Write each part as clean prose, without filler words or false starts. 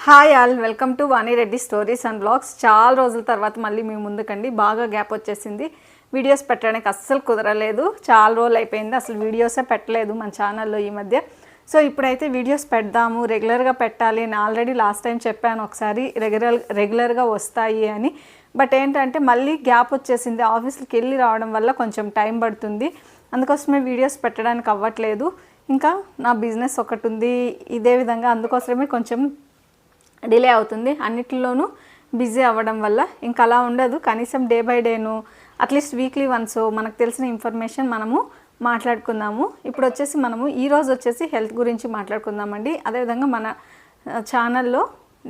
Hi all, welcome to Vani Reddy stories and blogs. చాలా రోజుల తర్వాత మళ్ళీ మీ ముందుకండి. బాగా గ్యాప్ వచ్చేసింది, వీడియోస్ పెట్టడానికి అస్సలు కుదరలేదు. చాలా రోజులు అయిపోయింది, అసలు వీడియోసే పెట్టలేదు మన ఛానల్లో ఈ మధ్య. సో ఇప్పుడైతే వీడియోస్ పెడదాము, రెగ్యులర్గా పెట్టాలి. నేను ఆల్రెడీ లాస్ట్ టైం చెప్పాను ఒకసారి రెగ్యులర్గా వస్తాయి అని. బట్ ఏంటంటే మళ్ళీ గ్యాప్ వచ్చేసింది, ఆఫీస్కి వెళ్ళి రావడం వల్ల కొంచెం టైం పడుతుంది. అందుకోసమే వీడియోస్ పెట్టడానికి అవ్వట్లేదు. ఇంకా నా బిజినెస్ ఒకటి ఉంది, ఇదే విధంగా అందుకోసమే కొంచెం డిలే అవుతుంది. అన్నిటిలోనూ బిజీ అవ్వడం వల్ల ఇంకా అలా ఉండదు. కనీసం డే బై డేను అట్లీస్ట్ వీక్లీ వన్స్ మనకు తెలిసిన ఇన్ఫర్మేషన్ మనము మాట్లాడుకుందాము. ఇప్పుడు వచ్చేసి మనము ఈరోజు వచ్చేసి హెల్త్ గురించి మాట్లాడుకుందామండి. అదేవిధంగా మన ఛానల్లో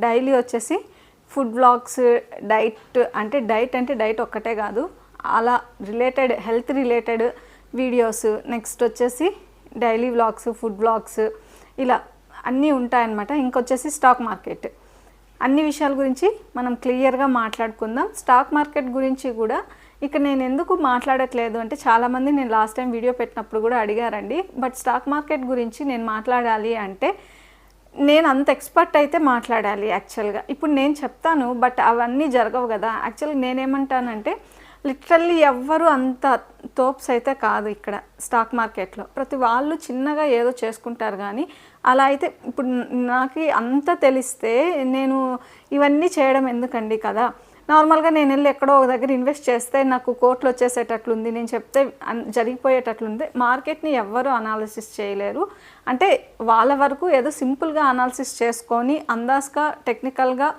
డైలీ వచ్చేసి ఫుడ్ వ్లాగ్స్, డైట్ అంటే డైట్ ఒక్కటే కాదు, అలా related health related videos, next వచ్చేసి డైలీ వ్లాగ్స్, ఫుడ్ వ్లాగ్స్, ఇలా అన్నీ ఉంటాయన్నమాట. ఇంకొచ్చేసి స్టాక్ మార్కెట్, అన్ని విషయాల గురించి మనం క్లియర్గా మాట్లాడుకుందాం. స్టాక్ మార్కెట్ గురించి కూడా ఇక నేను ఎందుకు మాట్లాడట్లేదు అంటే చాలామంది నేను లాస్ట్ టైం వీడియో పెట్టినప్పుడు కూడా అడిగారండి. బట్ స్టాక్ మార్కెట్ గురించి నేను మాట్లాడాలి అంటే నేను అంత ఎక్స్పర్ట్ అయితే మాట్లాడాలి యాక్చువల్గా. ఇప్పుడు నేను చెప్తాను, బట్ అవన్నీ జరగవు కదా. యాక్చువల్గా నేనేమంటానంటే లిటరల్లీ ఎవ్వరు అంత తోప్స్ అయితే కాదు ఇక్కడ స్టాక్ మార్కెట్లో. ప్రతి వాళ్ళు చిన్నగా ఏదో చేసుకుంటారు. కానీ అలా అయితే ఇప్పుడు నాకు అంత తెలిస్తే నేను ఇవన్నీ చేయడం ఎందుకండి కదా. నార్మల్గా నేను వెళ్ళి ఎక్కడో ఒక దగ్గర ఇన్వెస్ట్ చేస్తే నాకు కోట్లు వచ్చేసేటట్లుంది, నేను చెప్తే జరిగిపోయేటట్లుంది. మార్కెట్ని ఎవ్వరు అనాలిసిస్ చేయలేరు. అంటే వాళ్ళ వరకు ఏదో సింపుల్గా అనాలిసిస్ చేసుకొని అందాజ్గా టెక్నికల్గా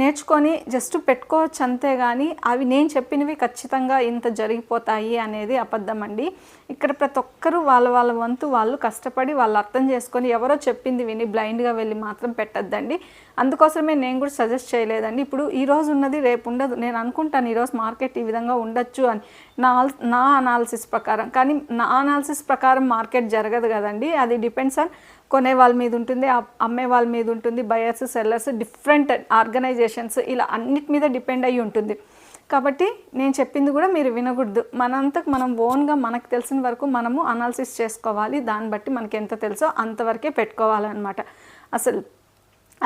నేర్చుకొని జస్ట్ పెట్టుకోవచ్చు అంతే. కానీ అవి నేను చెప్పినవి ఖచ్చితంగా ఇంత జరిగిపోతాయి అనేది అబద్ధం అండి. ఇక్కడ ప్రతి ఒక్కరూ వాళ్ళ వంతు వాళ్ళు కష్టపడి వాళ్ళు అర్థం చేసుకొని ఎవరో చెప్పింది విని బ్లైండ్గా వెళ్ళి మాత్రం పెట్టద్దండి. అందుకోసమే నేను కూడా సజెస్ట్ చేయలేదండి. ఇప్పుడు ఈరోజు ఉన్నది రేపు ఉండదు. నేను అనుకుంటాను ఈరోజు మార్కెట్ ఈ విధంగా ఉండొచ్చు అని నా అనాలిసిస్ ప్రకారం. కానీ నా అనాలిసిస్ ప్రకారం మార్కెట్ జరగదు కదండి. అది డిపెండ్స్ ఆన్ కొనే వాళ్ళ మీద ఉంటుంది, అమ్మే వాళ్ళ మీద ఉంటుంది, బయర్స్, సెల్లర్స్, డిఫరెంట్ ఆర్గనైజేషన్స్, ఇలా అన్నిటి మీద డిపెండ్ అయ్యి ఉంటుంది. కాబట్టి నేను చెప్పింది కూడా మీరు వినకూడదు. మనంతకు మనం ఓన్గా మనకు తెలిసిన వరకు మనము అనాలిసిస్ చేసుకోవాలి. దాన్ని బట్టి మనకి ఎంత తెలుసో అంతవరకే పెట్టుకోవాలన్నమాట. అసలు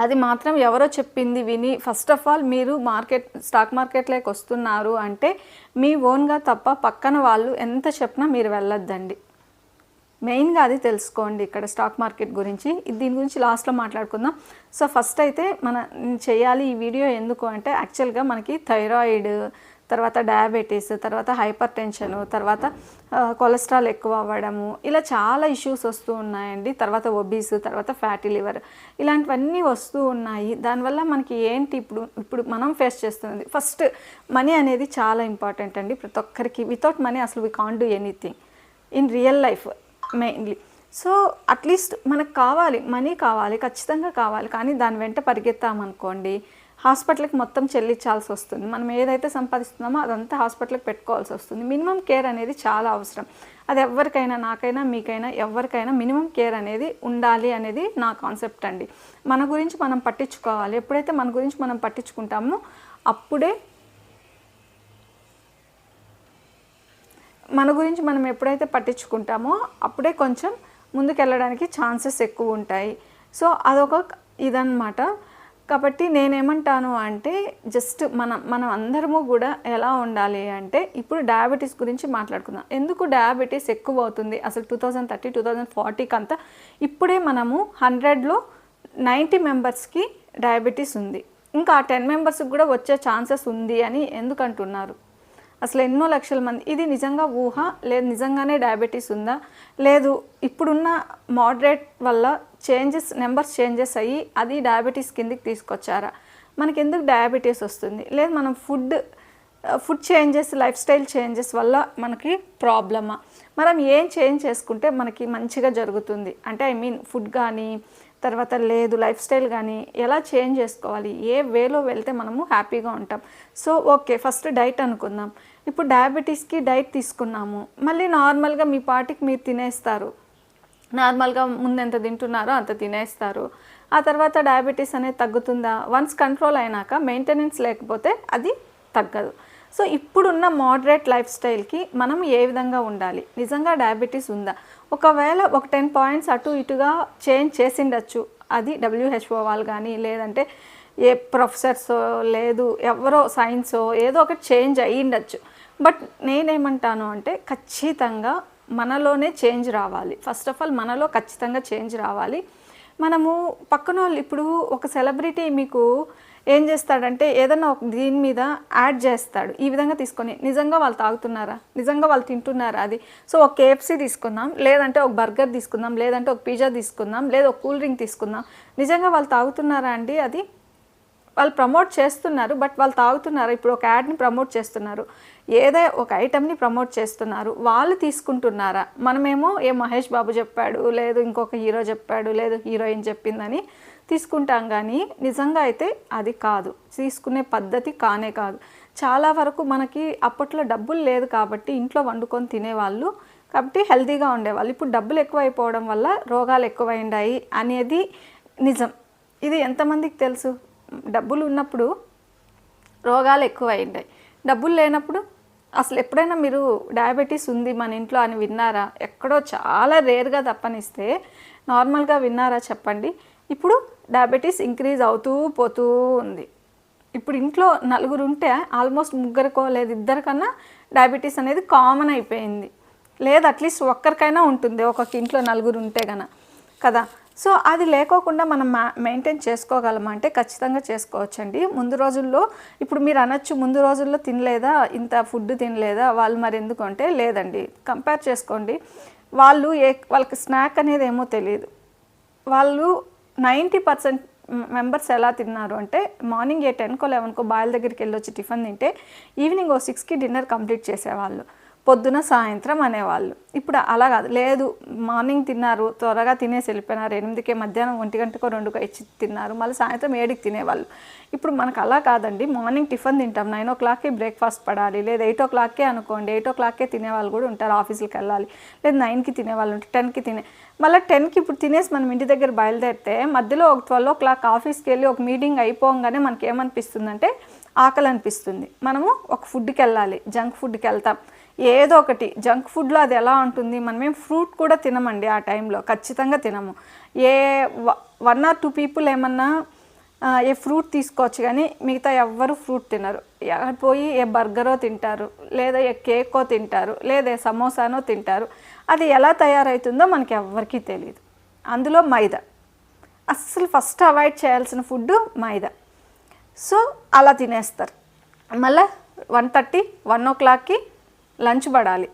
అది మాత్రం ఎవరో చెప్పింది విని ఫస్ట్ ఆఫ్ ఆల్ మీరు స్టాక్ మార్కెట్లోకి వస్తున్నారు అంటే మీ ఓన్గా తప్ప పక్కన వాళ్ళు ఎంత చెప్పినా మీరు వెళ్ళొద్దండి. మెయిన్గా అది తెలుసుకోండి ఇక్కడ స్టాక్ మార్కెట్ గురించి. దీని గురించి లాస్ట్లో మాట్లాడుకుందాం. సో ఫస్ట్ అయితే చేయాలి ఈ వీడియో ఎందుకు అంటే యాక్చువల్గా మనకి థైరాయిడ్, తర్వాత డయాబెటీస్, తర్వాత హైపర్ టెన్షన్, తర్వాత కొలెస్ట్రాల్ ఎక్కువ అవ్వడము, ఇలా చాలా ఇష్యూస్ వస్తూ ఉన్నాయండి. తర్వాత ఒబీస్, తర్వాత ఫ్యాటీ లివర్, ఇలాంటివన్నీ వస్తూ ఉన్నాయి. దానివల్ల మనకి ఏంటి ఇప్పుడు మనం ఫేస్ చేస్తుంది ఫస్ట్ మనీ అనేది చాలా ఇంపార్టెంట్ అండి ప్రతి ఒక్కరికి. వితౌట్ మనీ అసలు we can't do anything in real life mainly. So at least మనకు కావాలి, మనీ కావాలి, ఖచ్చితంగా కావాలి. కానీ దాని వెంట పరిగెత్తామనుకోండి హాస్పిటల్కి మొత్తం చెల్లించాల్సి వస్తుంది. మనం ఏదైతే సంపాదిస్తున్నామో అదంతా హాస్పిటల్కి పెట్టుకోవాల్సి వస్తుంది. మినిమం కేర్ అనేది చాలా అవసరం. అది ఎవరికైనా, నాకైనా, మీకైనా, ఎవరికైనా మినిమం కేర్ అనేది ఉండాలి అనేది నా కాన్సెప్ట్ అండి. మన గురించి మనం పట్టించుకోవాలి. ఎప్పుడైతే మన గురించి మనం పట్టించుకుంటామో ఎప్పుడైతే పట్టించుకుంటామో అప్పుడే కొంచెం ముందుకెళ్ళడానికి ఛాన్సెస్ ఎక్కువ ఉంటాయి. సో అదొక ఇదన్నమాట. కాబట్టి నేనేమంటాను అంటే జస్ట్ మనం అందరము కూడా ఎలా ఉండాలి అంటే ఇప్పుడు డయాబెటీస్ గురించి మాట్లాడుకుందాం. ఎందుకు డయాబెటీస్ ఎక్కువ అవుతుంది అసలు 2030, 2040 అంతా? ఇప్పుడే మనము 100లో 90 మెంబర్స్కి డయాబెటీస్ ఉంది. ఇంకా 10 మెంబర్స్కి కూడా వచ్చే ఛాన్సెస్ ఉంది అని ఎందుకంటున్నారు? అసలు ఎన్నో లక్షల మంది. ఇది నిజంగా ఊహ లేదు, నిజంగానే డయాబెటీస్ ఉందా? లేదు, ఇప్పుడున్న మోడరేట్ వల్ల నెంబర్స్ చేంజెస్ అయ్యి అది డయాబెటీస్ కిందకి తీసుకొచ్చారా? మనకి ఎందుకు డయాబెటీస్ వస్తుంది? లేదు, మనం food changes, life style changes వల్ల మనకి ప్రాబ్లమా? మనం ఏం చేంజ్ చేసుకుంటే మనకి మంచిగా జరుగుతుంది అంటే ఫుడ్ కానీ, తర్వాత లేదు లైఫ్ స్టైల్ కానీ ఎలా చేంజ్ చేసుకోవాలి, ఏ వేలో వెళ్తే మనము హ్యాపీగా ఉంటాం. సో ఓకే, ఫస్ట్ డైట్ అనుకుందాం. ఇప్పుడు డయాబెటీస్కి డైట్ తీసుకున్నాము, మళ్ళీ నార్మల్గా మీ పాటికి మీరు తినేస్తారు. నార్మల్గా ముందు ఎంత తింటున్నారో అంత తినేస్తారు. ఆ తర్వాత డయాబెటీస్ అనేది తగ్గుతుందా? వన్స్ కంట్రోల్ అయినాక మెయింటెనెన్స్ లేకపోతే అది తగ్గదు. సో ఇప్పుడున్న మోడరేట్ లైఫ్ స్టైల్కి మనం ఏ విధంగా ఉండాలి? నిజంగా డయాబెటీస్ ఉందా? ఒకవేళ ఒక 10 పాయింట్స్ అటు ఇటుగా చేంజ్ చేసిండొచ్చు, అది WHO వాళ్ళు కానీ లేదంటే ఏ ప్రొఫెసర్స్ లేదు ఎవరో సైన్సో ఏదో ఒకటి చేంజ్ అయ్యిండొచ్చు. బట్ నేనేమంటాను అంటే ఖచ్చితంగా మనలోనే చేంజ్ రావాలి. ఫస్ట్ ఆఫ్ ఆల్ మనలో ఖచ్చితంగా చేంజ్ రావాలి. మనము పక్కన వాళ్ళు ఇప్పుడు ఒక సెలబ్రిటీ మీకు ఏం చేస్తాడంటే ఏదన్నా ఒక దీని మీద యాడ్ చేస్తాడు, ఈ విధంగా తీసుకొని నిజంగా వాళ్ళు తాగుతున్నారా, నిజంగా వాళ్ళు తింటున్నారా అది. సో ఒక KFC తీసుకుందాం, లేదంటే ఒక బర్గర్ తీసుకుందాం, లేదంటే ఒక పిజ్జా తీసుకుందాం, లేదా ఒక కూల్ డ్రింక్ తీసుకుందాం, నిజంగా వాళ్ళు తాగుతున్నారా అండి? అది వాళ్ళు ప్రమోట్ చేస్తున్నారు, బట్ వాళ్ళు తాగుతున్నారు. ఇప్పుడు ఒక యాడ్ని ప్రమోట్ చేస్తున్నారు, ఏదో ఒక ఐటమ్ని ప్రమోట్ చేస్తున్నారు, వాళ్ళు తీసుకుంటున్నారా? మనమేమో ఏ మహేష్ బాబు చెప్పాడు, లేదు ఇంకొక హీరో చెప్పాడు, లేదు హీరోయిన్ చెప్పిందని తీసుకుంటాం. కానీ నిజంగా అయితే అది కాదు, తీసుకునే పద్ధతి కానే కాదు. చాలా వరకు మనకి అప్పట్లో డబ్బులు లేదు కాబట్టి ఇంట్లో వండుకొని తినేవాళ్ళు, కాబట్టి హెల్తీగా ఉండేవాళ్ళు. ఇప్పుడు డబ్బులు ఎక్కువైపోవడం వల్ల రోగాలు ఎక్కువైండాయి అనేది నిజం. ఇది ఎంతమందికి తెలుసు? డబ్బులు ఉన్నప్పుడు రోగాలు ఎక్కువైండాయి, డబ్బులు లేనప్పుడు అసలు ఎప్పుడైనా మీరు డయాబెటీస్ ఉంది మన ఇంట్లో అని విన్నారా? ఎక్కడో చాలా రేర్గా తప్పనిస్తే నార్మల్గా విన్నారా చెప్పండి? ఇప్పుడు డయాబెటీస్ ఇంక్రీజ్ అవుతూ పోతూ ఉంది. ఇప్పుడు ఇంట్లో నలుగురు ఉంటే ఆల్మోస్ట్ ముగ్గురికో లేదు ఇద్దరికన్నా డయాబెటీస్ అనేది కామన్ అయిపోయింది. లేదు అట్లీస్ట్ ఒక్కరికైనా ఉంటుంది ఒక్కొక్క ఇంట్లో నలుగురు ఉంటే కదా. సో అది లేకోకుండా మనం మెయింటైన్ చేసుకోగలమా అంటే ఖచ్చితంగా చేసుకోవచ్చండి. ముందు రోజుల్లో ఇప్పుడు మీరు అనొచ్చు ముందు రోజుల్లో తినలేదా, ఇంత ఫుడ్ తినలేదా వాళ్ళు, మరి ఎందుకు అంటే లేదండి, కంపేర్ చేసుకోండి. వాళ్ళకి స్నాక్ అనేది ఏమో తెలియదు. వాళ్ళు 90% మెంబర్స్ ఎలా తిన్నారు అంటే మార్నింగ్ 10కో 11కో బాయిల దగ్గరికి వెళ్ళొచ్చి టిఫిన్ తింటే ఈవినింగ్ 6కి డిన్నర్ కంప్లీట్ చేసేవాళ్ళు, పొద్దున సాయంత్రం అనేవాళ్ళు. ఇప్పుడు అలా కాదు, లేదు మార్నింగ్ తిన్నారు త్వరగా తినేసి వెళ్ళిపోయినారు, 8కే మధ్యాహ్నం 1 గంటకో 2కో ఇచ్చి తిన్నారు, మళ్ళీ సాయంత్రం 7కి తినేవాళ్ళు. ఇప్పుడు మనకు అలా కాదండి, మార్నింగ్ టిఫిన్ తింటాం, 9 o'clockకి బ్రేక్ఫాస్ట్ పడాలి, లేదు 8 o'clockకే అనుకోండి, 8 o'clockకే తినేవాళ్ళు కూడా ఉంటారు, ఆఫీసులకు వెళ్ళాలి, లేదు 9కి తినేవాళ్ళు ఉంటారు, 10కి మళ్ళీ 10కి ఇప్పుడు తినేసి మనం ఇంటి దగ్గర బయలుదేరితే మధ్యలో ఒక 12 o'clock ఆఫీస్కి వెళ్ళి ఒక మీటింగ్ అయిపోగానే మనకి ఏమనిపిస్తుందంటే ఆకలి అనిపిస్తుంది. మనము ఒక ఫుడ్కి వెళ్ళాలి, జంక్ ఫుడ్కి వెళ్తాం, ఏదో ఒకటి జంక్ ఫుడ్లో అది ఎలా ఉంటుంది, మనమేం ఫ్రూట్ కూడా తినమండి ఆ టైంలో, ఖచ్చితంగా తినము. 1 or 2 people ఏమన్నా ఏ ఫ్రూట్ తీసుకోవచ్చు, కానీ మిగతా ఎవ్వరు ఫ్రూట్ తినరు. పోయి ఏ బర్గరో తింటారు, లేదా ఏ కేకో తింటారు, లేదా సమోసానో తింటారు. అది ఎలా తయారవుతుందో మనకి ఎవ్వరికీ తెలియదు. అందులో మైదా, అస్సలు ఫస్ట్ అవాయిడ్ చేయాల్సిన ఫుడ్ మైదా. సో అలా తినేస్తారు. మళ్ళీ 1:30, 1 o'clockకి లంచ్ పడాలి,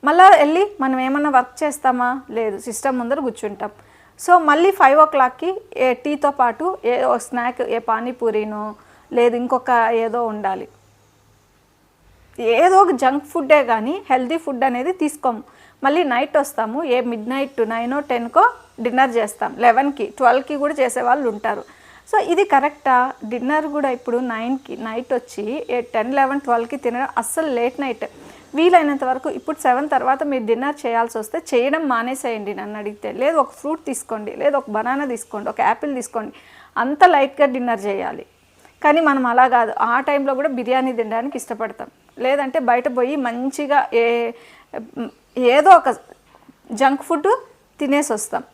మళ్ళీ వెళ్ళి మనం ఏమన్నా వర్క్ చేస్తామా? లేదు, సిస్టమ్ ముందర కూర్చుంటాం. సో మళ్ళీ 5 o'clockకి ఏ టీతో పాటు ఏ స్నాక్, ఏ పానీపూరీనో లేదు ఇంకొక ఏదో ఉండాలి, ఏదో ఒక జంక్ ఫుడ్డే కానీ హెల్తీ ఫుడ్ అనేది తీసుకోము. మళ్ళీ నైట్ వస్తాము, ఏ midnight 9 or 10కో డిన్నర్ చేస్తాం, 11కి 12కి కూడా చేసేవాళ్ళు ఉంటారు. సో ఇది కరెక్టా? డిన్నర్ కూడా ఇప్పుడు 9కి నైట్ వచ్చి 10, 11, 12కి తినడం అస్సలు లేట్ నైట్. వీలైనంత వరకు ఇప్పుడు 7 తర్వాత మీరు డిన్నర్ చేయాల్సి వస్తే చేయడం మానేసేయండి నన్ను అడిగితే. లేదు ఒక ఫ్రూట్ తీసుకోండి, లేదు ఒక బనానా తీసుకోండి, ఒక యాపిల్ తీసుకోండి, అంత లైట్గా డిన్నర్ చేయాలి. కానీ మనం అలా కాదు, ఆ టైంలో కూడా బిర్యానీ తినడానికి ఇష్టపడతాం, లేదంటే బయట పోయి మంచిగా ఏదో ఒక జంక్ ఫుడ్ తినేసి వస్తాం.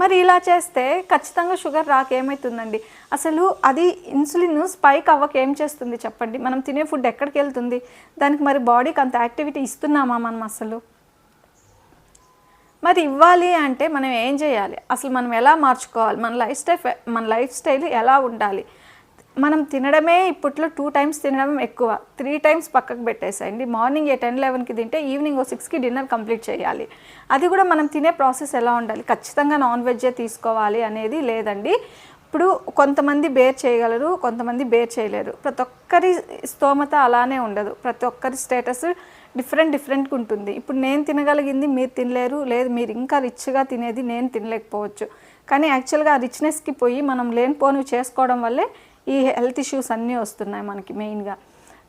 మరి ఇలా చేస్తే ఖచ్చితంగా షుగర్ ఏమవుతుందండి? అసలు అది ఇన్సులిన్ స్పైక్ అవ్వక ఏం చేస్తుంది చెప్పండి? మనం తినే ఫుడ్ ఎక్కడికి వెళ్తుంది? దానికి మరి బాడీకి అంత యాక్టివిటీ ఇస్తున్నామా మనం అసలు? మరి ఇవ్వాలి అంటే మనం ఏం చేయాలి? అసలు మనం ఎలా మార్చుకోవాలి? మన లైఫ్ స్టైల్ ఎలా ఉండాలి? మనం తినడమే ఇప్పట్లో 2 times తినడం ఎక్కువ, 3 times పక్కకు పెట్టేసేయండి. మార్నింగ్ 10, 11కి తింటే ఈవినింగ్ 6కి డిన్నర్ కంప్లీట్ చేయాలి. అది కూడా మనం తినే ప్రాసెస్ ఎలా ఉండాలి? ఖచ్చితంగా నాన్ వెజ్జే తీసుకోవాలి అనేది లేదండి. ఇప్పుడు కొంతమంది బేర్ చేయగలరు, కొంతమంది బేర్ చేయలేరు. ప్రతి ఒక్కరి స్తోమత అలానే ఉండదు, ప్రతి ఒక్కరి స్టేటస్ డిఫరెంట్గా ఉంటుంది. ఇప్పుడు నేను తినగలిగింది మీరు తినలేరు, లేదు మీరు ఇంకా రిచ్గా తినేది నేను తినలేకపోవచ్చు. కానీ యాక్చువల్గా ఆ రిచ్నెస్కి పోయి మనం లేనిపోనివి చేసుకోవడం వల్లే ఈ హెల్త్ ఇష్యూస్ అన్నీ వస్తున్నాయి మనకి మెయిన్గా.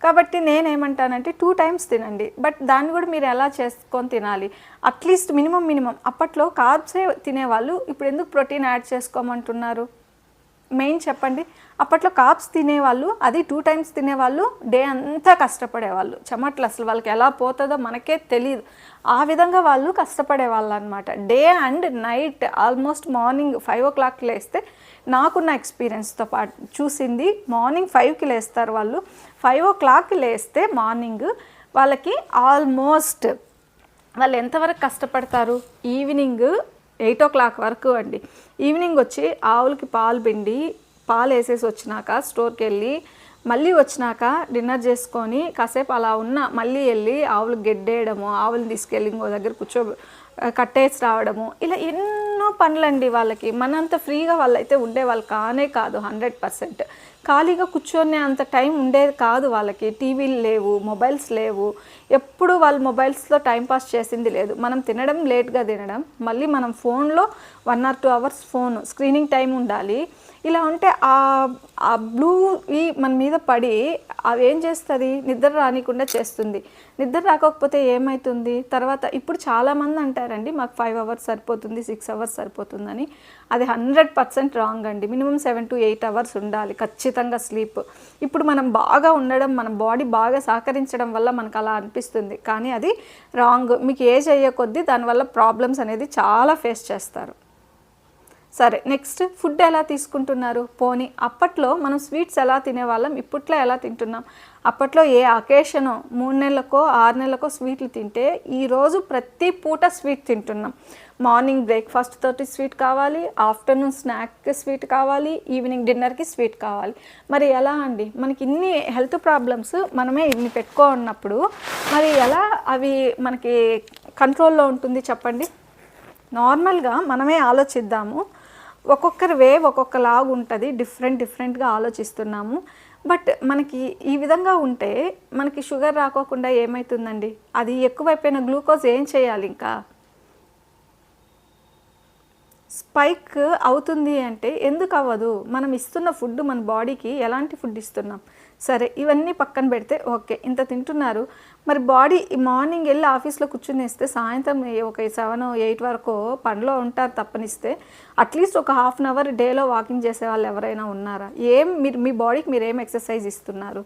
కాబట్టి నేనేమంటానంటే 2 times తినండి, బట్ దాన్ని కూడా మీరు ఎలా చేసుకొని తినాలి? అట్లీస్ట్ మినిమం అప్పట్లో కార్బ్సే తినేవాళ్ళు, ఇప్పుడు ఎందుకు ప్రోటీన్ యాడ్ చేసుకోమంటున్నారు? మెయిన్ చెప్పండి. అప్పట్లో కార్బ్స్ తినేవాళ్ళు, అది 2 టైమ్స్ తినేవాళ్ళు, డే అంతా కష్టపడేవాళ్ళు. చెమట్లు అసలు వాళ్ళకి ఎలా పోతుందో మనకే తెలియదు. ఆ విధంగా వాళ్ళు కష్టపడేవాళ్ళు అనమాట. Day and night almost morning 5 o'clock లేస్తే, నాకున్న ఎక్స్పీరియన్స్తో పాటు చూసింది, మార్నింగ్ 5కి లేస్తారు వాళ్ళు. 5 o'clock లేస్తే మార్నింగ్ వాళ్ళకి ఆల్మోస్ట్ వాళ్ళు ఎంతవరకు కష్టపడతారు, ఈవినింగ్ 8 o'clock వరకు అండి. ఈవినింగ్ వచ్చి ఆవులకి పాలు పిండి, పాలు వేసేసి వచ్చినాక స్టోర్కి వెళ్ళి, మళ్ళీ వచ్చినాక డిన్నర్ చేసుకొని కాసేపు అలా ఉన్న మళ్ళీ వెళ్ళి ఆవులకు గెడ్డేయడము, ఆవులు తీసుకెళ్ళి ఇంకో దగ్గర కట్టేసి రావడము, ఇలా ఎన్నో పనులండి వాళ్ళకి. మనంత ఫ్రీగా వాళ్ళైతే ఉండేవాళ్ళు కానే కాదు. 100% ఖాళీగా కూర్చొనే అంత టైం ఉండేది కాదు వాళ్ళకి. టీవీలు లేవు, మొబైల్స్ లేవు, ఎప్పుడు వాళ్ళు మొబైల్స్లో టైంపాస్ చేసింది లేదు. మనం తినడం లేట్గా తినడం, మళ్ళీ మనం ఫోన్లో 1 or 2 hours phone screening time ఉండాలి. ఇలా ఉంటే ఆ బ్లూ మన మీద పడి అవి ఏం చేస్తుంది, నిద్ర రానికుండా చేస్తుంది. నిద్ర రాకపోతే ఏమవుతుంది తర్వాత? ఇప్పుడు చాలామంది అంటారండి మాకు 5 hours సరిపోతుంది, 6 hours సరిపోతుందని. అది 100% రాంగ్ అండి. మినిమం 7 to 8 hours ఉండాలి ఖచ్చితంగా స్లీప్. ఇప్పుడు మనం బాగా ఉండడం, మన బాడీ బాగా సహకరించడం వల్ల మనకు అలా అనిపిస్తుంది, కానీ అది రాంగ్. మీకు ఏజ్ అయ్యే కొద్దీ దానివల్ల ప్రాబ్లమ్స్ అనేది చాలా ఫేస్ చేస్తారు. సరే, నెక్స్ట్ ఫుడ్ ఎలా తీసుకుంటున్నారు? పోనీ అప్పట్లో మనం స్వీట్స్ ఎలా తినేవాళ్ళం, ఇప్పట్లో ఎలా తింటున్నాం? అప్పట్లో ఏ అకేషనో 3 నెలలకో 6 నెలలకో స్వీట్లు తింటే, ఈరోజు ప్రతి పూట స్వీట్ తింటున్నాం. మార్నింగ్ బ్రేక్ఫాస్ట్ తోటి స్వీట్ కావాలి, ఆఫ్టర్నూన్ స్నాక్కి స్వీట్ కావాలి, ఈవినింగ్ డిన్నర్కి స్వీట్ కావాలి. మరి ఎలా అండి? మనకి ఇన్ని హెల్త్ ప్రాబ్లమ్స్ మనమే ఇన్ని పెట్టుకున్నప్పుడు మరి ఎలా అవి మనకి కంట్రోల్లో ఉంటుంది చెప్పండి? నార్మల్గా మనమే ఆలోచిద్దాము. ఒక్కొక్కరి వే ఒక్కొక్కలాగా ఉంటుంది, డిఫరెంట్గా ఆలోచిస్తున్నాము. బట్ మనకి ఈ విధంగా ఉంటే మనకి షుగర్ రాకోకుండా ఏమవుతుందండి? అది ఎక్కువైపోయిన గ్లూకోజ్ ఏం చేయాలి? ఇంకా స్పైక్ అవుతుంది అంటే ఎందుకు అవ్వదు? మనం ఇస్తున్న ఫుడ్ మన బాడీకి ఎలాంటి ఫుడ్ ఇస్తున్నాం? సరే, ఇవన్నీ పక్కన పెడితే ఓకే, ఇంత తింటున్నారు. మరి బాడీ మార్నింగ్ వెళ్ళి ఆఫీస్లో కూర్చునేస్తే సాయంత్రం ఒక 7 or 8 వరకు పనిలో ఉంటారు తప్పనిస్తే, అట్లీస్ట్ ఒక 1/2 hour డేలో వాకింగ్ చేసే వాళ్ళు ఎవరైనా ఉన్నారా? మీరు మీ బాడీకి మీరు ఏం ఎక్సర్సైజ్ ఇస్తున్నారు?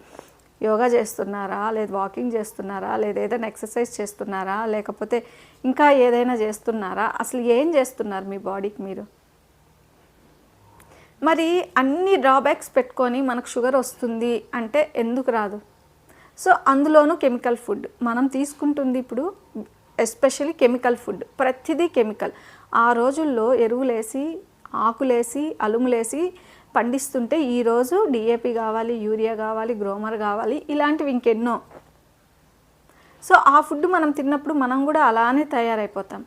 యోగా చేస్తున్నారా, లేదు వాకింగ్ చేస్తున్నారా, లేదు ఏదైనా ఎక్సర్సైజ్ చేస్తున్నారా, లేకపోతే ఇంకా ఏదైనా చేస్తున్నారా? అసలు ఏం చేస్తున్నారు మీ బాడీకి మీరు? మరి అన్ని డ్రాబ్యాక్స్ పెట్టుకొని మనకు షుగర్ వస్తుంది అంటే ఎందుకు రాదు? సో అందులోనూ కెమికల్ ఫుడ్ మనం తీసుకుంటుంది. ఇప్పుడు ఎస్పెషల్లీ కెమికల్ ఫుడ్, ప్రతిదీ కెమికల్. ఆ రోజుల్లో ఎరువులేసి, ఆకులేసి, అలుములేసి పండిస్తుంటే ఈరోజు డిఏపి కావాలి, యూరియా కావాలి, గ్రోమర్ కావాలి, ఇలాంటివి ఇంకెన్నో. సో ఆ ఫుడ్ మనం తిన్నప్పుడు మనం కూడా అలానే తయారైపోతాం.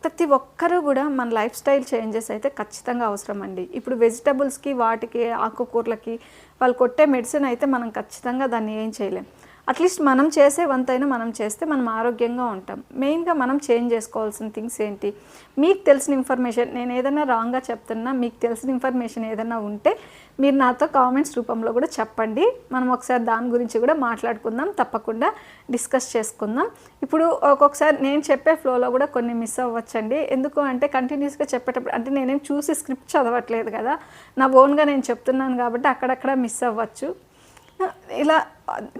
ప్రతి ఒక్కరూ కూడా మన లైఫ్ స్టైల్ చేంజెస్ అయితే ఖచ్చితంగా అవసరం అండి. ఇప్పుడు వెజిటబుల్స్కి, వాటికి, ఆకుకూరలకి వాళ్ళు కొట్టే మెడిసిన్ అయితే మనం ఖచ్చితంగా దాన్ని ఏం చేయలేం. అట్లీస్ట్ మనం చేసే వంతైనా మనం చేస్తే మనం ఆరోగ్యంగా ఉంటాం. మెయిన్గా మనం చేంజ్ చేసుకోవాల్సిన థింగ్స్ ఏంటి? మీకు తెలిసిన ఇన్ఫర్మేషన్, నేను ఏదైనా రాంగ్గా చెప్తున్నా, మీకు తెలిసిన ఇన్ఫర్మేషన్ ఏదైనా ఉంటే మీరు నాతో కామెంట్స్ రూపంలో కూడా చెప్పండి. మనం ఒకసారి దాని గురించి కూడా మాట్లాడుకుందాం, తప్పకుండా డిస్కస్ చేసుకుందాం. ఇప్పుడు ఒక్కొక్కసారి నేను చెప్పే ఫ్లోలో కూడా కొన్ని మిస్ అవ్వచ్చండి. ఎందుకు అంటే కంటిన్యూస్గా చెప్పేటప్పుడు, అంటే నేనేం చూసి స్క్రిప్ట్ చదవట్లేదు కదా, నా ఓన్గా నేను చెప్తున్నాను కాబట్టి అక్కడక్కడ మిస్ అవ్వచ్చు ఇలా.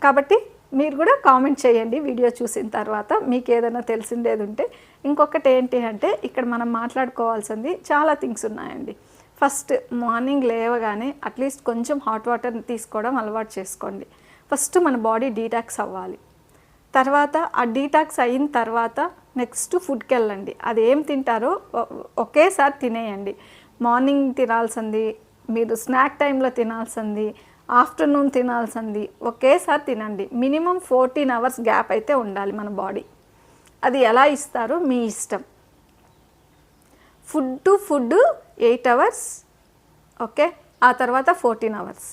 కాబట్టి మీరు కూడా కామెంట్ చేయండి వీడియో చూసిన తర్వాత, మీకు ఏదైనా తెలిసిందేది ఉంటే. ఇంకొకటి ఏంటి అంటే, ఇక్కడ మనం మాట్లాడుకోవాల్సింది చాలా థింగ్స్ ఉన్నాయండి. ఫస్ట్ మార్నింగ్ లేవగానే అట్లీస్ట్ కొంచెం హాట్ వాటర్ తీసుకోవడం అలవాటు చేసుకోండి. ఫస్ట్ మన బాడీ డీటాక్స్ అవ్వాలి. తర్వాత ఆ డీటాక్స్ అయిన తర్వాత నెక్స్ట్ ఫుడ్కి వెళ్ళండి. అది ఏం తింటారో ఒకేసారి తినేయండి. మార్నింగ్ తినాల్సింది, మీరు స్నాక్ టైంలో తినాల్సింది, ఆఫ్టర్నూన్ తినాల్సింది ఒకేసారి తినండి. మినిమం 14 hours గ్యాప్ అయితే ఉండాలి మన బాడీ. అది ఎలా ఇస్తారో మీ ఇష్టం. Food to food 8 hours, okay, ఆ తర్వాత 14 hours.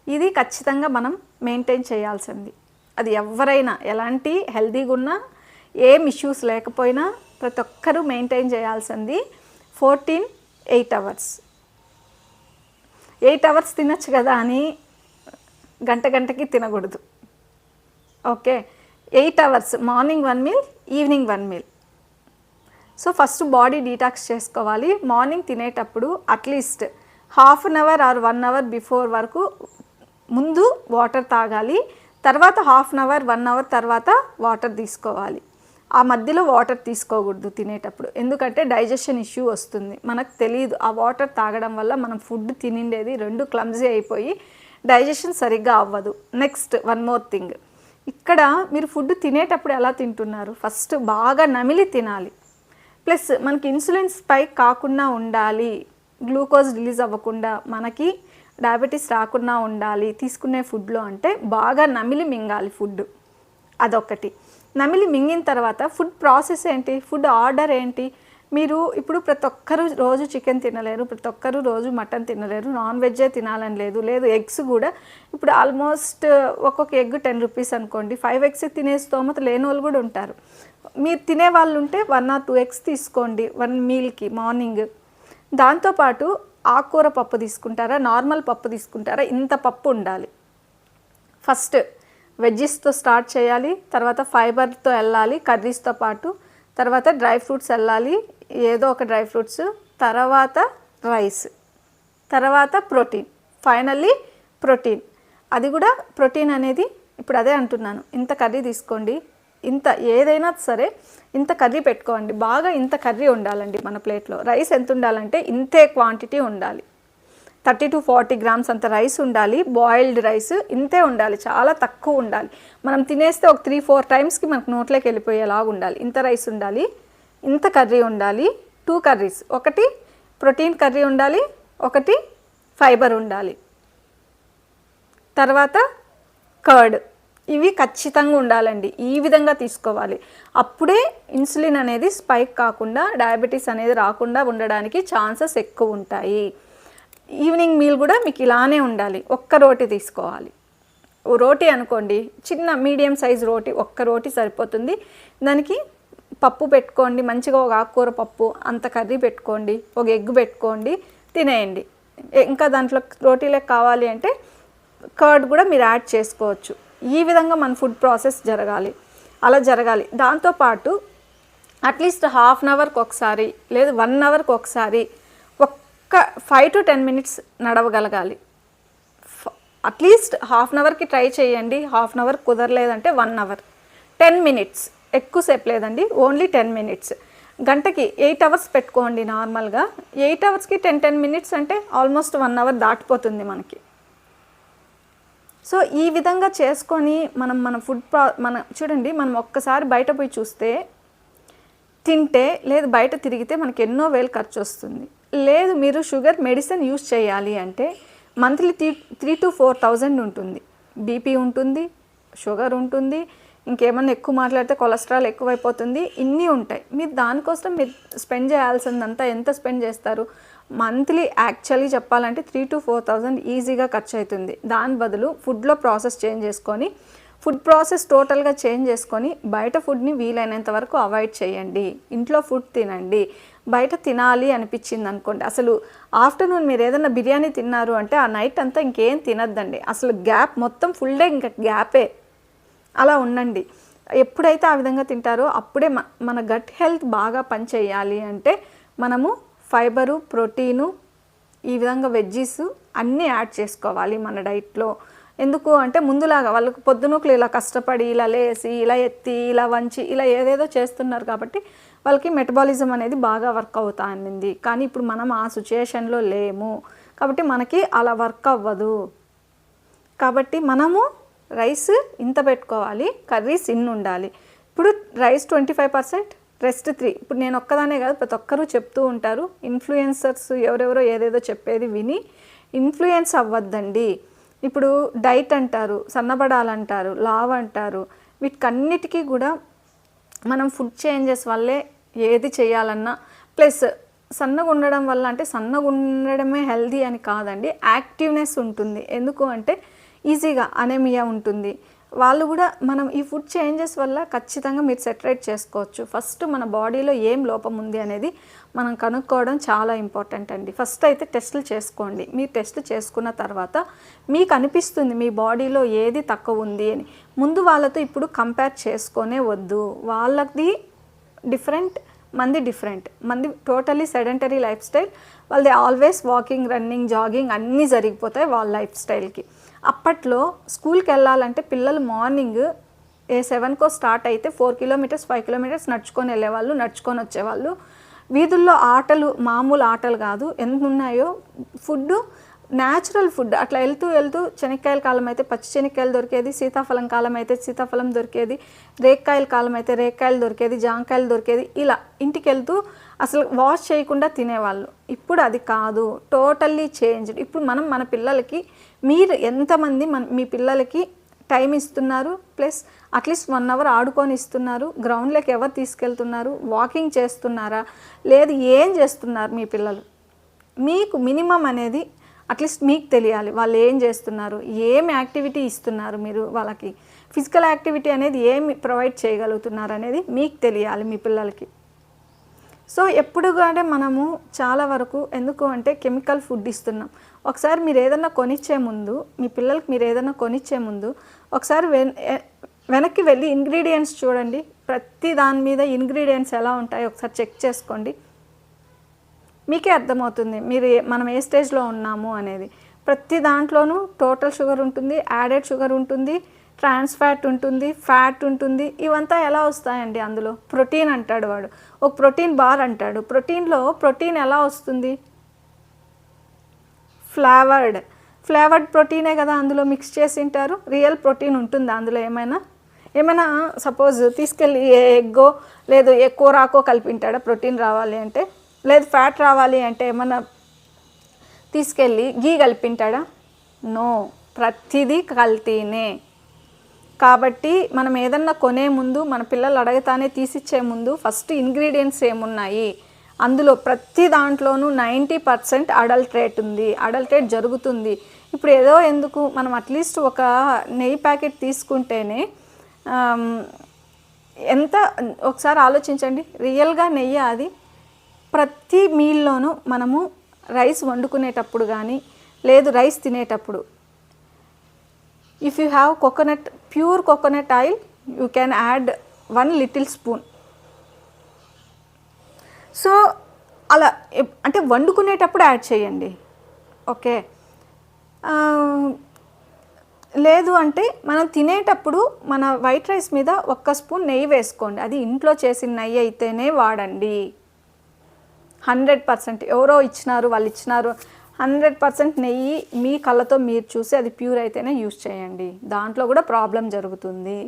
ఇది ఖచ్చితంగా మనం మెయింటైన్ చేయాల్సింది. అది ఎవరైనా ఎలాంటి హెల్తీగా ఉన్నా, ఏం ఇష్యూస్ లేకపోయినా ప్రతి ఒక్కరూ మెయింటైన్ చేయాల్సింది 8 hours. 8 hours తినచ్చు కదా అని గంటకి తినకూడదు. Okay, 8 hours, morning 1 meal, evening 1 meal. So first body detox చేసుకోవాలి. మార్నింగ్ తినేటప్పుడు at least half an hour or 1 hour before వరకు ముందు వాటర్ తాగాలి, తర్వాత హాఫ్ అన్ అవర్ 1 అవర్ తర్వాత వాటర్ తీసుకోవాలి. ఆ మధ్యలో వాటర్ తీసుకోకూడదు తినేటప్పుడు, ఎందుకంటే డైజెషన్ ఇష్యూ వస్తుంది. మనకు తెలియదు ఆ వాటర్ తాగడం వల్ల మనం ఫుడ్ తినిండేది రెండు క్లమ్జీ అయిపోయి డైజెషన్ సరిగ్గా అవ్వదు. నెక్స్ట్ వన్ మోర్ థింగ్, ఇక్కడ మీరు ఫుడ్ తినేటప్పుడు ఎలా తింటున్నారు, ఫస్ట్ బాగా నమిలి తినాలి. ప్లస్ మనకి ఇన్సులిన్ స్పైక్ కాకుండా ఉండాలి, గ్లూకోజ్ రిలీజ్ అవ్వకుండా, మనకి డయాబెటీస్ రాకుండా ఉండాలి తీసుకునే ఫుడ్లో అంటే బాగా నమిలి మింగాలి ఫుడ్. అదొకటి. నమిలి మింగిన తర్వాత ఫుడ్ ప్రాసెస్ ఏంటి, ఫుడ్ ఆర్డర్ ఏంటి. మీరు ఇప్పుడు ప్రతి ఒక్కరు రోజు చికెన్ తినలేరు, ప్రతి ఒక్కరు రోజు మటన్ తినలేరు, నాన్ వెజ్జే తినాలని లేదు. ఎగ్స్ కూడా ఇప్పుడు ఆల్మోస్ట్ ఒక్కొక్క ఎగ్ 10 రూపీస్ అనుకోండి, 5 ఎగ్స్ తినే స్తోమత లేని వాళ్ళు కూడా ఉంటారు. మీరు తినే వాళ్ళు ఉంటే 1 or 2 ఎగ్స్ తీసుకోండి 1 మీల్కి మార్నింగ్. దాంతోపాటు ఆకుకూర పప్పు తీసుకుంటారా, నార్మల్ పప్పు తీసుకుంటారా, ఇంత పప్పు ఉండాలి. ఫస్ట్ వెజ్జెస్తో స్టార్ట్ చేయాలి, తర్వాత ఫైబర్తో వెళ్ళాలి కర్రీస్తో పాటు, తర్వాత డ్రై ఫ్రూట్స్ వెళ్ళాలి, ఏదో ఒక డ్రై ఫ్రూట్స్, తర్వాత రైస్, తర్వాత ప్రోటీన్, ఫైనల్లీ ప్రోటీన్. అది కూడా ప్రోటీన్ అనేది ఇప్పుడు అదే అంటున్నాను, ఇంత కర్రీ తీసుకోండి, ఇంత ఏదైనా సరే ఇంత కర్రీ పెట్టుకోండి, బాగా ఇంత కర్రీ ఉండాలండి మన ప్లేట్లో. రైస్ ఎంత ఉండాలంటే ఇంతే క్వాంటిటీ ఉండాలి, 30 to 40 grams అంత రైస్ ఉండాలి. బాయిల్డ్ రైస్ ఇంతే ఉండాలి, చాలా తక్కువ ఉండాలి. మనం తినేస్తే ఒక 3-4 టైమ్స్కి మనకు నోట్లోకి వెళ్ళిపోయేలాగా ఉండాలి. ఇంత రైస్ ఉండాలి, ఇంత కర్రీ ఉండాలి, 2 కర్రీస్, ఒకటి ప్రోటీన్ కర్రీ ఉండాలి, ఒకటి ఫైబర్ ఉండాలి, తర్వాత కర్డ్. ఇవి ఖచ్చితంగా ఉండాలండి, ఈ విధంగా తీసుకోవాలి. అప్పుడే ఇన్సులిన్ అనేది స్పైక్ కాకుండా డయాబెటీస్ అనేది రాకుండా ఉండడానికి ఛాన్సెస్ ఎక్కువ ఉంటాయి. ఈవినింగ్ మీల్ కూడా మీకు ఇలానే ఉండాలి, ఒక్క రోటీ తీసుకోవాలి. రోటీ అనుకోండి, చిన్న మీడియం సైజ్ రోటీ, ఒక్క రోటీ సరిపోతుంది. దానికి పప్పు పెట్టుకోండి, మంచిగా ఒక ఆకుకూర పప్పు, అంత కర్రీ పెట్టుకోండి, ఒక ఎగ్ పెట్టుకోండి, తినేయండి. ఇంకా దాంట్లో రోటీలకు కావాలి అంటే కర్డ్ కూడా మీరు యాడ్ చేసుకోవచ్చు. ఈ విధంగా మన ఫుడ్ ప్రాసెస్ జరగాలి, అలా జరగాలి. దాంతోపాటు అట్లీస్ట్ హాఫ్ అన్ అవర్కి ఒకసారి లేదు 1 అవర్కి ఒకసారి ఒక్క 5 to 10 minutes నడవగలగాలి. అట్లీస్ట్ హాఫ్ అన్ అవర్కి ట్రై చేయండి, హాఫ్ అన్ అవర్ కుదరలేదంటే 1 hour, 10 minutes, ఎక్కువసేపు లేదండి, ఓన్లీ 10 minutes. గంటకి 8 hours పెట్టుకోండి నార్మల్గా. 8 hours-కి 10 minutes అంటే ఆల్మోస్ట్ 1 hour దాటిపోతుంది మనకి. సో ఈ విధంగా చేసుకొని మన ఫుడ్ మన చూడండి, మనం ఒక్కసారి బయట పోయి చూస్తే తింటే లేదు బయట తిరిగితే మనకి ఎన్నో వేలు ఖర్చు వస్తుంది. లేదు మీరు షుగర్ మెడిసిన్ యూస్ చేయాలి అంటే మంత్లీ 3,000 to 4,000 ఉంటుంది. బీపీ ఉంటుంది, షుగర్ ఉంటుంది, ఇంకేమన్నా ఎక్కువ మాట్లాడితే కొలెస్ట్రాల్ ఎక్కువైపోతుంది, ఇన్ని ఉంటాయి. మీరు దానికోసం మీరు స్పెండ్ చేయాల్సిందంతా ఎంత స్పెండ్ చేస్తారు? మంత్లీ యాక్చువల్లీ చెప్పాలంటే 3,000 to 4,000 ఈజీగా ఖర్చు అవుతుంది. దాని బదులు ఫుడ్లో ప్రాసెస్ చేంజ్ చేసుకొని, ఫుడ్ ప్రాసెస్ టోటల్గా చేంజ్ చేసుకొని బయట ఫుడ్ని వీలైనంత వరకు అవాయిడ్ చేయండి. ఇంట్లో ఫుడ్ తినండి. బయట తినాలి అనిపించింది అనుకోండి, అసలు ఆఫ్టర్నూన్ మీరు ఏదైనా బిర్యానీ తిన్నారు అంటే ఆ నైట్ అంతా ఇంకేం తినద్దండి. అసలు గ్యాప్ మొత్తం ఫుల్ డే ఇంకా గ్యాపే. అలా ఉండండి. ఎప్పుడైతే ఆ విధంగా తింటారో అప్పుడే మన గట్ హెల్త్ బాగా పనిచేయాలి అంటే మనము ఫైబరు, ప్రోటీను, ఈ విధంగా వెజ్జీస్ అన్నీ యాడ్ చేసుకోవాలి మన డైట్లో. ఎందుకు అంటే ముందులాగా వాళ్ళకు పొద్దునూకులు ఇలా కష్టపడి ఇలా లేసి ఇలా ఎత్తి ఇలా వంచి ఇలా ఏదేదో చేస్తున్నారు కాబట్టి వాళ్ళకి మెటబాలిజం అనేది బాగా వర్క్ అవుతా అనింది. కానీ ఇప్పుడు మనం ఆ సిచ్యుయేషన్లో లేము కాబట్టి మనకి అలా వర్క్ అవ్వదు. కాబట్టి మనము రైస్ ఇంత పెట్టుకోవాలి, కర్రీస్ ఇన్ని ఉండాలి. ఇప్పుడు రైస్ 25%, రెస్ట్ 3. ఇప్పుడు నేను ఒక్కదానే కాదు, ప్రతి ఒక్కరూ చెప్తూ ఉంటారు. ఇన్ఫ్లుయెన్సర్స్ ఎవరెవరో ఏదేదో చెప్పేది విని ఇన్ఫ్లుయెన్స్ అవ్వద్దండి. ఇప్పుడు డైట్ అంటారు, సన్నబడాలంటారు, లావ్ అంటారు, వీటికన్నిటికీ కూడా మనం ఫుడ్ చేంజెస్ వల్లే ఏది చేయాలన్నా, ప్లస్ సన్నగా ఉండడం వల్ల అంటే సన్నగా ఉండడమే హెల్దీ అని కాదండి, యాక్టివ్నెస్ ఉంటుంది. ఎందుకు అంటే ఈజీగా అనేమియా ఉంటుంది. వాళ్ళు కూడా మనం ఈ ఫుడ్ చేంజెస్ వల్ల ఖచ్చితంగా మీరు సెటరేట్ చేసుకోవచ్చు. ఫస్ట్ మన బాడీలో ఏం లోపం ఉంది అనేది మనం కనుక్కోవడం చాలా ఇంపార్టెంట్ అండి. ఫస్ట్ అయితే టెస్టులు చేసుకోండి. మీరు టెస్ట్ చేసుకున్న తర్వాత మీకు అనిపిస్తుంది మీ బాడీలో ఏది తక్కువ ఉంది అని. ముందు వాళ్ళతో ఇప్పుడు కంపేర్ చేసుకొనే వద్దు. వాళ్ళది డిఫరెంట్, మంది డిఫరెంట్, మంది టోటలీ సెడెంటరీ లైఫ్ స్టైల్. వాళ్ళది ఆల్వేస్ వాకింగ్, రన్నింగ్, జాగింగ్ అన్నీ జరిగిపోతాయి వాళ్ళ లైఫ్ స్టైల్కి. అప్పట్లో స్కూల్కి వెళ్ళాలంటే పిల్లలు మార్నింగ్ 7కో స్టార్ట్ అయితే 4 కిలోమీటర్స్ 5 కిలోమీటర్స్ నడుచుకొని వెళ్ళేవాళ్ళు, నడుచుకొని వచ్చేవాళ్ళు. వీధుల్లో ఆటలు మామూలు ఆటలు కాదు, ఎంత ఉన్నాయో. Food natural food. అట్లా వెళ్తూ వెళ్తూ శనక్కాయల కాలం అయితే పచ్చి శనక్కాయలు దొరికేది, సీతాఫలం కాలం అయితే సీతాఫలం దొరికేది, రేక్కాయల కాలం అయితే రేక్కాయలు దొరికేది, జాంకాయలు దొరికేది. ఇలా ఇంటికి వెళ్తూ అసలు వాష్ చేయకుండా తినేవాళ్ళు. ఇప్పుడు అది కాదు, టోటల్లీ చేంజ్డ్. ఇప్పుడు మనం మన పిల్లలకి, మీరు ఎంతమంది మీ పిల్లలకి టైం ఇస్తున్నారు, ప్లస్ అట్లీస్ట్ 1 అవర్ ఆడుకొని ఇస్తున్నారు, గ్రౌండ్లోకి ఎవరు తీసుకెళ్తున్నారు, వాకింగ్ చేస్తున్నారా, లేదు ఏం చేస్తున్నారు మీ పిల్లలు? మీకు మినిమం అనేది అట్లీస్ట్ మీకు తెలియాలి. వాళ్ళు ఏం చేస్తున్నారు, ఏం యాక్టివిటీ ఇస్తున్నారు మీరు వాళ్ళకి, ఫిజికల్ యాక్టివిటీ అనేది ఏమి ప్రొవైడ్ చేయగలుగుతున్నారు అనేది మీకు తెలియాలి మీ పిల్లలకి. సో ఎప్పుడుగానే మనము చాలా వరకు ఎందుకు అంటే కెమికల్ ఫుడ్ ఇస్తున్నాం. ఒకసారి మీరు ఏదైనా కొనిచ్చే ముందు, మీ పిల్లలకి మీరు ఏదైనా కొనిచ్చే ముందు ఒకసారి వెనక్కి వెళ్ళి ఇంగ్రీడియంట్స్ చూడండి. ప్రతి దాని మీద ఇంగ్రీడియంట్స్ ఎలా ఉంటాయో ఒకసారి చెక్ చేసుకోండి. మీకే అర్థమవుతుంది మనం ఏ స్టేజ్లో ఉన్నాము అనేది. ప్రతి దాంట్లోనూ టోటల్ షుగర్ ఉంటుంది, యాడెడ్ షుగర్ ఉంటుంది, ట్రాన్స్ ఫ్యాట్ ఉంటుంది, ఫ్యాట్ ఉంటుంది. ఇవంతా ఎలా వస్తాయండి? అందులో ప్రోటీన్ అంటాడు వాడు, ఒక ప్రోటీన్ బార్ అంటాడు. ప్రోటీన్లో ప్రోటీన్ ఎలా వస్తుంది? ఫ్లేవర్డ్ ప్రోటీనే కదా అందులో మిక్స్ చేసి ఉంటారు. రియల్ ప్రోటీన్ ఉంటుంది అందులో ఏమైనా సపోజ్ తీసుకెళ్ళి ఎగ్గో లేదు ఏ కూరాకో కలిపింటాడా ప్రోటీన్ రావాలి అంటే? లేదు ఫ్యాట్ రావాలి అంటే ఏమన్నా తీసుకెళ్ళి గీ కలిపింటాడా? నో, ప్రతిదీ కల్తీనే. కాబట్టి మనం ఏదన్నా కొనే ముందు, మన పిల్లలు అడగతానే తీసిచ్చే ముందు ఫస్ట్ ఇంగ్రీడియంట్స్ ఏమున్నాయి, అందులో ప్రతి దాంట్లోనూ 90% అడల్ట్రేట్ ఉంది, అడల్ట్రేట్ జరుగుతుంది. ఇప్పుడు ఏదో ఎందుకు మనం అట్లీస్ట్ ఒక నెయ్యి ప్యాకెట్ తీసుకుంటేనే ఎంత ఒకసారి ఆలోచించండి. రియల్గా నెయ్యి అది. ప్రతి మీల్లోనూ మనము రైస్ వండుకునేటప్పుడు కానీ లేదు రైస్ తినేటప్పుడు if you have pure coconut oil you can add 1 little spoon. So అలా అంటే వండుకునేటప్పుడు యాడ్ చేయండి, ఓకే. లేదు అంటే మనం తినేటప్పుడు మన వైట్ రైస్ మీద 1 స్పూన్ నెయ్యి వేసుకోండి. అది ఇంట్లో చేసిన నెయ్యి అయితేనే వాడండి. 100% ఎవరో ఇచ్చినారు, వాళ్ళు ఇచ్చినారు, 100% నెయ్యి మీ కళ్ళతో మీరు చూసి అది ప్యూర్ అయితేనే యూస్ చేయండి. దాంట్లో కూడా ప్రాబ్లం జరుగుతుంది.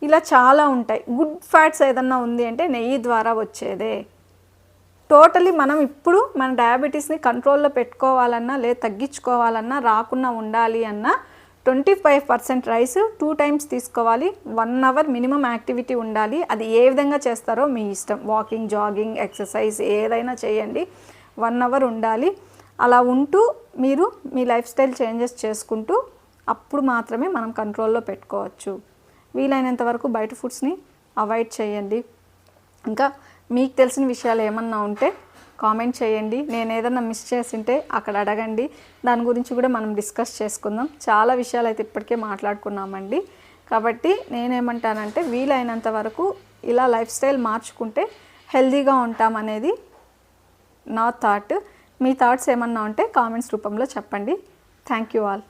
ఇలా చాలా ఉంటాయి. గుడ్ ఫ్యాట్స్ ఏదన్నా ఉంది అంటే నెయ్యి ద్వారా వచ్చేదే. టోటలీ మనం ఇప్పుడు మన డయాబెటీస్ని కంట్రోల్లో పెట్టుకోవాలన్నా లేదా తగ్గించుకోవాలన్నా రాకుండా ఉండాలి అన్నా 25% రైస్ 2 times తీసుకోవాలి. 1 hour మినిమం యాక్టివిటీ ఉండాలి. అది ఏ విధంగా చేస్తారో మీ ఇష్టం. వాకింగ్, జాగింగ్, ఎక్సర్సైజ్ ఏదైనా చేయండి. 1 hour ఉండాలి. అలా ఉంటూ మీరు మీ లైఫ్ స్టైల్ చేంజెస్ చేసుకుంటూ అప్పుడు మాత్రమే మనం కంట్రోల్లో పెట్టుకోవచ్చు. వీలైనంత వరకు బయట ఫుడ్స్ని అవాయిడ్ చేయండి. ఇంకా మీకు తెలిసిన విషయాలు ఏమన్నా ఉంటే కామెంట్ చేయండి. నేను ఏదన్నా మిస్ చేసింటే అక్కడ అడగండి. దాని గురించి కూడా మనం డిస్కస్ చేసుకుందాం. చాలా విషయాలు అయితే ఇప్పటికే మాట్లాడుకున్నామండి. కాబట్టి నేనేమంటానంటే వీలైనంత వరకు ఇలా లైఫ్ స్టైల్ మార్చుకుంటే హెల్తీగా ఉంటామనేది నా థాట్. మీ థాట్స్ ఏమన్నా ఉంటే కామెంట్స్ రూపంలో చెప్పండి. Thank you all.